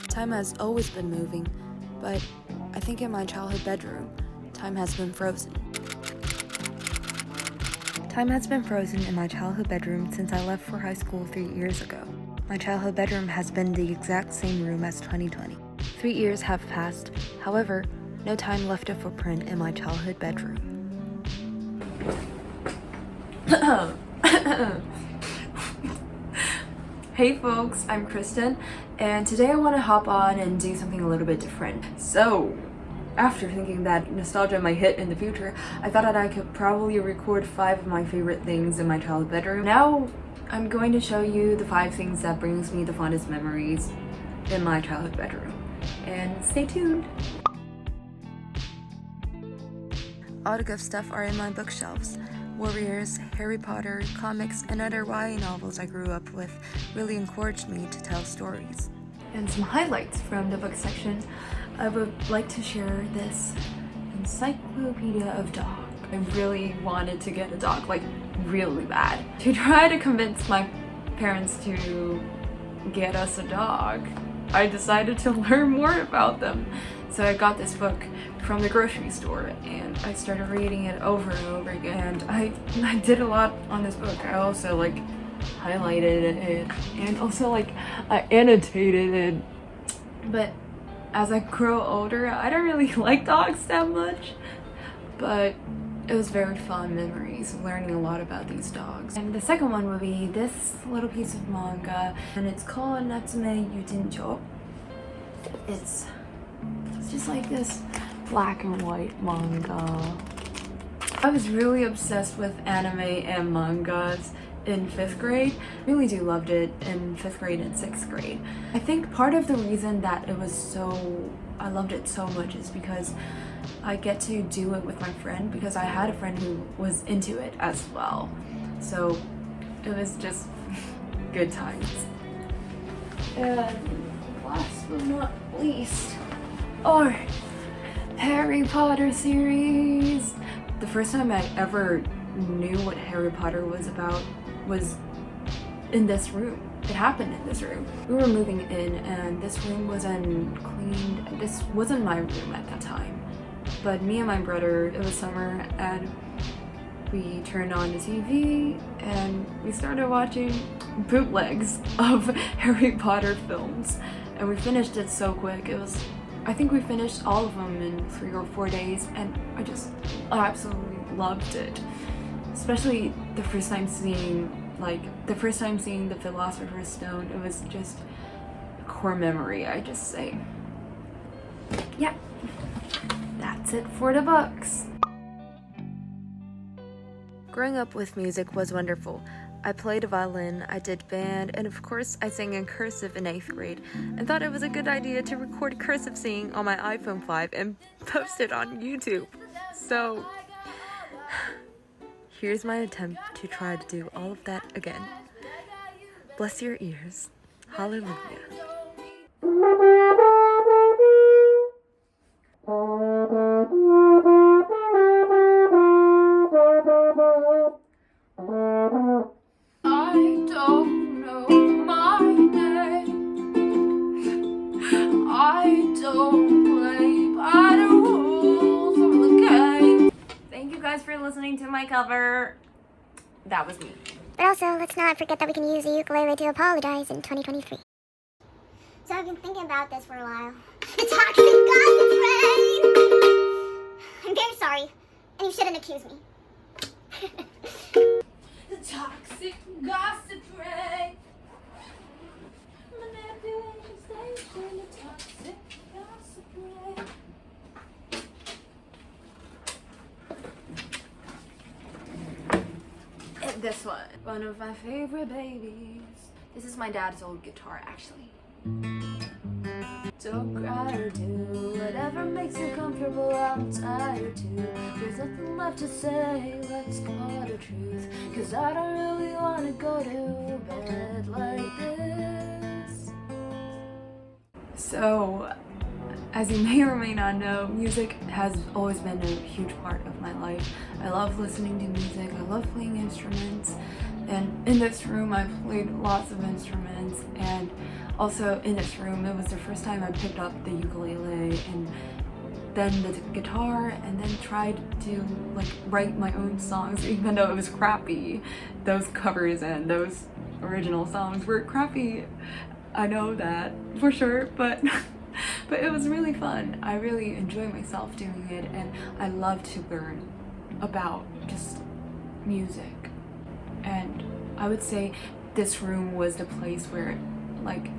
Time has always been moving, but I think in my childhood bedroom, time has been frozen. Time has been frozen in my childhood bedroom since I left for high school 3 years ago. My childhood bedroom has been the exact same room as 2020. 3 years have passed, however, no time left a footprint in my childhood bedroom. Hey folks, I'm Kristen, and today I want to hop on and do something a little bit different. So, after thinking that nostalgia might hit in the future, I thought that I could probably record 5 of my favorite things in my childhood bedroom. Now, I'm going to show you the 5 things that brings me the fondest memories in my childhood bedroom. And stay tuned! All the good stuff are in my bookshelves. Warriors, Harry Potter, comics, and other YA novels I grew up with really encouraged me to tell stories. And some highlights from the book section, I would like to share this encyclopedia of dogs. I really wanted to get a dog, like really bad. To try to convince my parents to get us a dog, I decided to learn more about them. So I got this book from the grocery store and I started reading it over and over again. I did a lot on this book. I also like highlighted it and also like I annotated it. But as I grow older, I don't really like dogs that much. But it was very fun memories learning a lot about these dogs. And the second one would be this little piece of manga, and it's called Natsume Yujincho. It's just like this black and white manga. I was really obsessed with anime and mangas in 5th grade. I really do loved it in 5th grade and 6th grade. I think part of the reason that I loved it so much is because I get to do it with my friend, because I had a friend who was into it as well. So it was just good times. And last but not least, our Harry Potter series. The first time I ever knew what Harry Potter was about was in this room. It happened in this room. We were moving in and this room was uncleaned. This wasn't my room at that time. But me and my brother, it was summer, and we turned on the TV and we started watching bootlegs of Harry Potter films. And we finished it so quick. I think we finished all of them in 3 or 4 days, and I just absolutely loved it. Especially the first time seeing the Philosopher's Stone. It was just a core memory, I just say. Yeah, that's it for the books. Growing up with music was wonderful. I played a violin, I did band, and of course I sang in cursive in 8th grade and thought it was a good idea to record cursive singing on my iPhone 5 and post it on YouTube. So here's my attempt to try to do all of that again. Bless your ears. Hallelujah. For listening to my cover. That was me. But also, let's not forget that we can use a ukulele to apologize in 2023. So I've been thinking about this for a while. The toxic gossip train! I'm very sorry, and you shouldn't accuse me. The toxic gossip train. Manipulation station, the toxic gossip train. This one of my favorite babies. This is my dad's old guitar, actually. Don't cry or do whatever makes you comfortable. I'm tired too. There's nothing left to say. Let's call it a truth. 'Cause I don't really wanna go to bed like this. So, as you may or may not know, music has always been a huge part of my life. I love listening to music, I love playing instruments, and in this room I played lots of instruments, and Also, in this room, it was the first time I picked up the ukulele and then the guitar, and then tried to like write my own songs, even though it was crappy. Those covers and those original songs were crappy. I know that for sure, but but it was really fun. I really enjoy myself doing it, and I love to learn about just music. And I would say this room was the place where like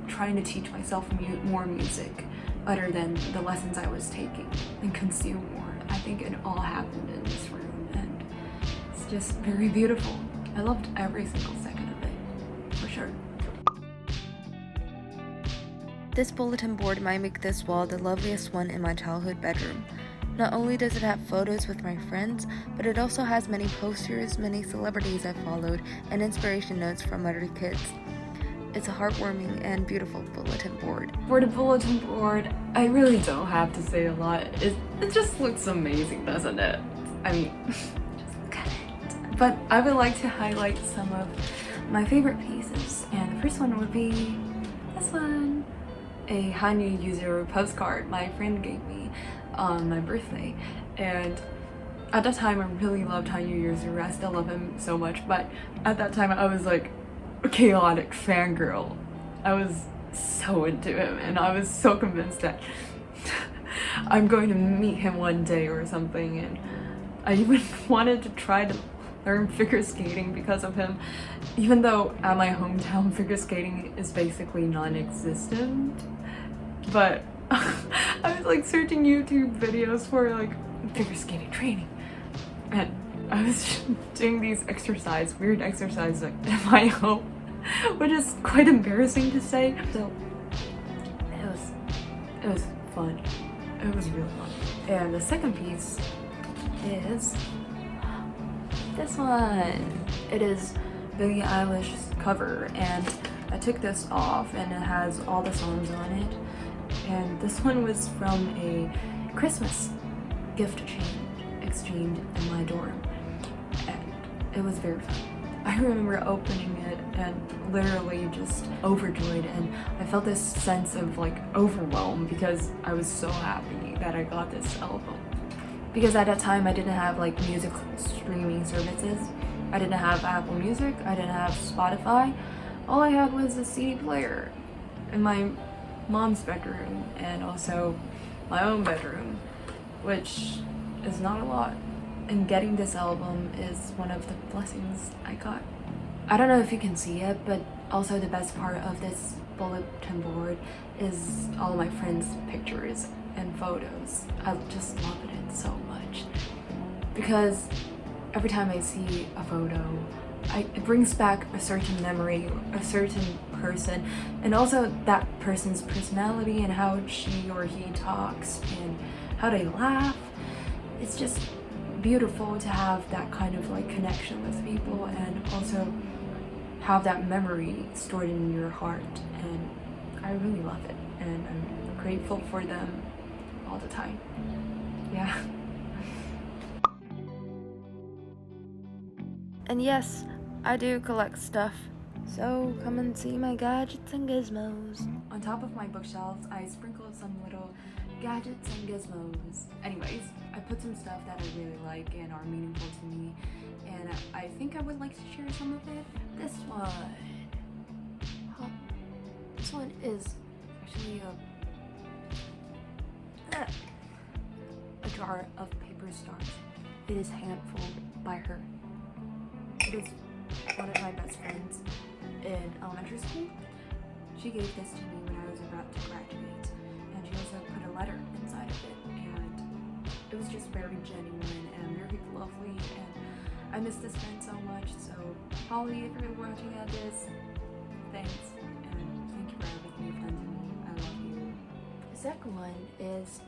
trying to teach myself more music other than the lessons I was taking and consume more. I think it all happened in this room, and it's just very beautiful. I loved every single second of it, for sure. This bulletin board might make this wall the loveliest one in my childhood bedroom. Not only does it have photos with my friends, but it also has many posters, many celebrities I followed, and inspiration notes from other kids. It's a heartwarming and beautiful bulletin board. For the bulletin board, I really don't have to say a lot. It just looks amazing, doesn't it? I mean, just look at it. But I would like to highlight some of my favorite pieces, and the first one would be this one. A Hanyu user postcard my friend gave me on my birthday, and at that time I really loved Hanyu user. I still love him so much, but at that time I was like a chaotic fangirl. I was so into him, and I was so convinced that I'm going to meet him one day or something, and I even wanted to try to learn figure skating because of him, even though at my hometown figure skating is basically non-existent. But I was like searching YouTube videos for like figure skating training, and I was doing these weird exercises like at my home, which is quite embarrassing to say. So it was fun. It was really fun. And the second piece is this one. It is Billie Eilish's cover, and I took this off, and it has all the songs on it. And this one was from a Christmas gift exchange in my dorm, and it was very fun. I remember opening it and literally just overjoyed, and I felt this sense of like overwhelm because I was so happy that I got this album. Because at that time I didn't have like music streaming services. I didn't have Apple Music, I didn't have Spotify. All I had was a CD player in my mom's bedroom and also my own bedroom, which is not a lot. And getting this album is one of the blessings I got. I don't know if you can see it, but also the best part of this bulletin board is all my friends' pictures and photos. I just love it so much because every time I see a photo, it brings back a certain memory, a certain person, and also that person's personality and how she or he talks and how they laugh. It's just beautiful to have that kind of like connection with people and also have that memory stored in your heart, and I really love it, and I'm grateful for them all the time. Yeah. And yes, I do collect stuff, so come and see my gadgets and gizmos. On top of my bookshelves, I sprinkled some little gadgets and gizmos. Anyways, I put some stuff that I really like and are meaningful to me, and I think I would like to share some of it. This one. This one is actually a jar of paper stars. It is hand-pulled by her. It is one of my best friends in elementary school. She gave this to me when I was about to graduate, and she also put a letter inside of it, and it was just very genuine and very lovely, and I miss this friend so much. So Holly, if you're watching at this, thanks, and thank you for everything you've done to me. I love you. The second one is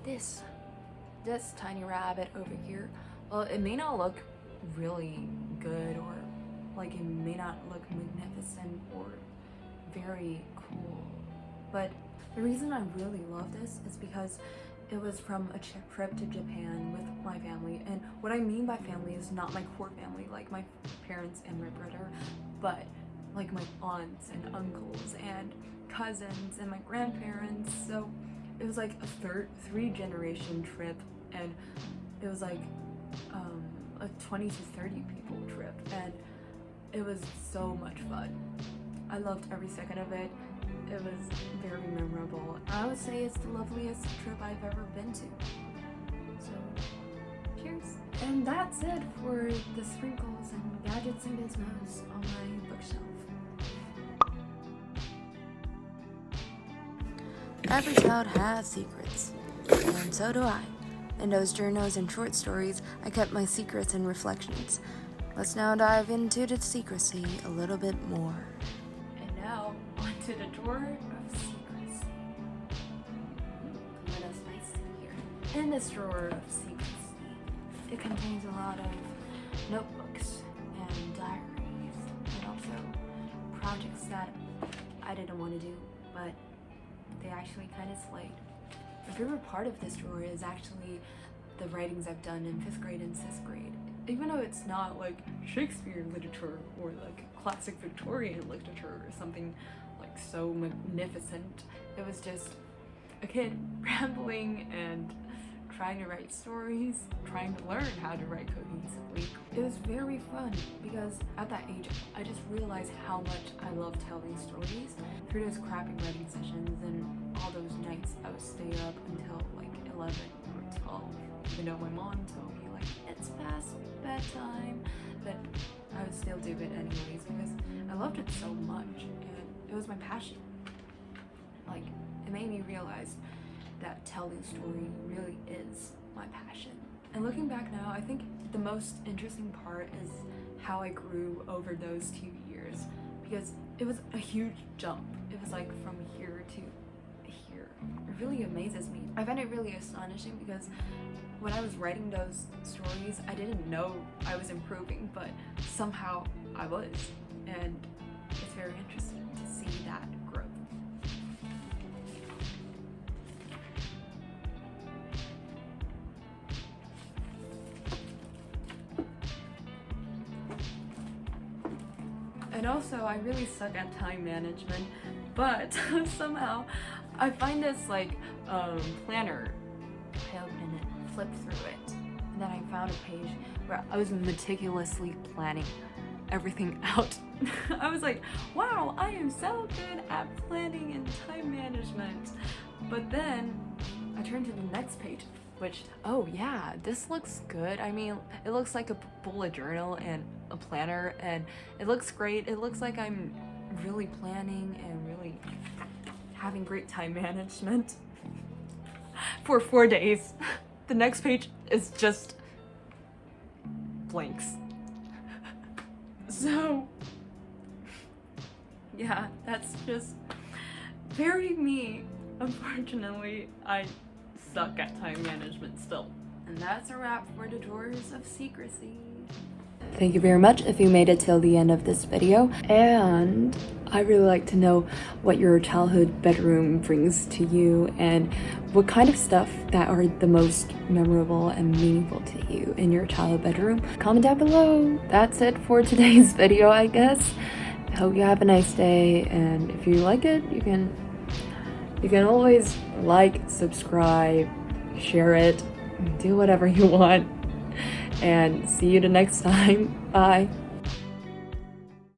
this tiny rabbit over here. Well, it may not look really good, or like it may not look magnificent or very cool, but the reason I really love this is because it was from a trip to Japan with my family. And what I mean by family is not my core family, like my parents and my brother, but like my aunts and uncles and cousins and my grandparents. So it was like a three-generation trip, and it was like a 20 to 30 people trip, and it was so much fun. I loved every second of it. It was very memorable. I would say it's the loveliest trip I've ever been to. So, cheers. And that's it for the sprinkles and gadgets and gizmos on my bookshelf. Every child has secrets, and so do I. In those journals and short stories, I kept my secrets and reflections. Let's now dive into the secrecy a little bit more. And now, onto the drawer of secrecy. Let us spice here. In this drawer of secrecy, it contains a lot of notebooks and diaries, and also projects that I didn't want to do, but they actually kind of slayed. A favorite part of this drawer is actually the writings I've done in 5th grade and 6th grade. Even though it's not like Shakespeare literature or like classic Victorian literature or something like so magnificent, it was just a kid rambling and trying to write stories, trying to learn how to write cohesively. It was very fun because at that age, I just realized how much I love telling stories. Through those crappy writing sessions and all those nights, I would stay up until like 11 or 12, even though my mom told me like, it's past bedtime, but I would still do it anyways because I loved it so much and it was my passion. Like, it made me realize that telling story really is my passion. And looking back now, I think the most interesting part is how I grew over those 2 years, because it was a huge jump. It was like from here to here. It really amazes me. I find it really astonishing because when I was writing those stories, I didn't know I was improving, but somehow I was. And it's very interesting to see that growth. And also, I really suck at time management, but somehow I find this like planner. I opened it, flipped through it, and then I found a page where I was meticulously planning everything out. I was like, wow, I am so good at planning and time management. But then I turned to the next page, which, oh yeah, this looks good. I mean, it looks like a bullet journal and a planner, and it looks great. It looks like I'm really planning and really having great time management for 4 days. The next page is just blanks. So, yeah, that's just very me. Unfortunately, I suck at time management still. And that's a wrap for the drawers of secrecy. Thank you very much if you made it till the end of this video, and I really like to know what your childhood bedroom brings to you and what kind of stuff that are the most memorable and meaningful to you in your childhood bedroom. Comment down below. That's it for today's video, I guess. I hope you have a nice day, and if you like it, you can always like, subscribe, share it, do whatever you want. And see you the next time. Bye.